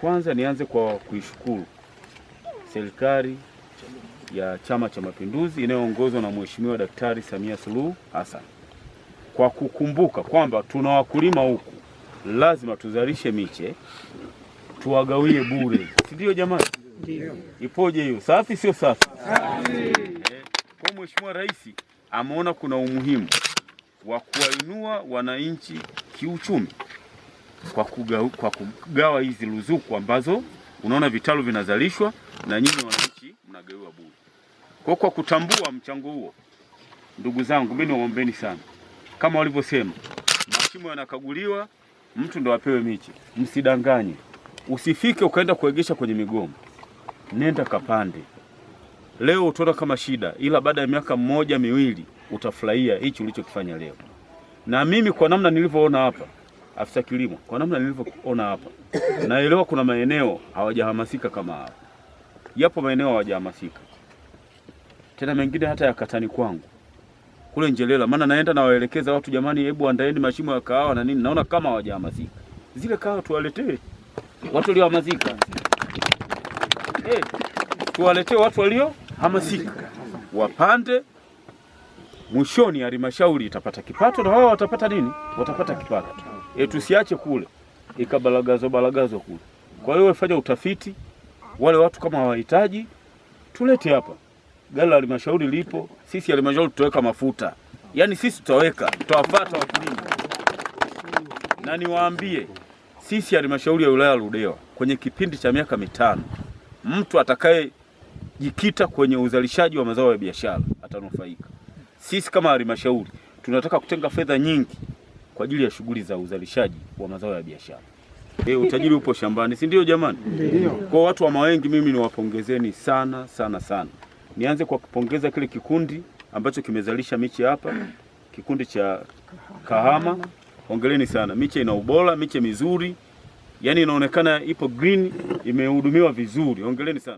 Kwanza nianze kwa kuishukuru serikali ya Chama cha Mapinduzi inayoongozwa na Mheshimiwa Daktari Samia Suluhu Hassan kwa kukumbuka kwamba tuna wakulima huku, lazima tuzalishe miche tuwagawie bure, si ndio jamani? Ndio. Ipoje hiyo? Safi sio safi? Kwa Mheshimiwa Rais ameona kuna umuhimu wa kuwainua wananchi kiuchumi kwa kugawa hizi ruzuku ambazo unaona vitalu vinazalishwa na nyinyi wananchi mnagawiwa bure. Kwa kutambua mchango huo, ndugu zangu, mimi naombeni sana, kama walivyosema, mashimo yanakaguliwa, mtu ndo apewe miche. Msidanganye, usifike ukaenda kuegesha kwenye migomba, nenda kapande. Leo utaona kama shida, ila baada ya miaka 1 2 utafurahia hichi ulichokifanya leo. Na mimi kwa namna nilivyoona hapa, afisa kilimo, kwa namna nilivyoona hapa, naelewa kuna maeneo hawajahamasika kama hapa. Yapo maeneo hawajahamasika. Tena mengine hata ya katani kwangu kule Njelela, maana naenda na waelekeza watu, jamani, hebu andaeni mashimo ya kahawa na nini. Naona kama hawajahamasika. Zile kahawa tuwaletee watu waliohamasika. Tuwaletee watu waliohamasika, wapande. Mwishoni halmashauri itapata kipato na wao watapata nini? Watapata kipato. Tusiache kule ikabalagazwa kule. Kwa hiyo fanya utafiti, wale watu kama hawahitaji tulete hapa. Gari la halmashauri lipo, sisi halmashauri tutaweka mafuta. Yaani sisi tutawafuata wakulima. Na niwaambie, sisi halmashauri ya wilaya Ludewa kwenye kipindi cha miaka 5, mtu atakaye jikita kwenye uzalishaji wa mazao ya biashara atanufaika. Sisi kama halmashauri tunataka kutenga fedha nyingi kwa ajili ya shughuli za uzalishaji wa mazao ya biashara. Utajiri upo shambani, si ndio jamani? Ndio. Kwa watu wa Mawengi, mimi niwapongezeni sana sana sana. Nianze kwa kupongeza kile kikundi ambacho kimezalisha miche hapa, kikundi cha Kahama. Hongereni sana. Miche ina ubora, miche mizuri. Yaani inaonekana ipo green, imehudumiwa vizuri. Hongereni sana.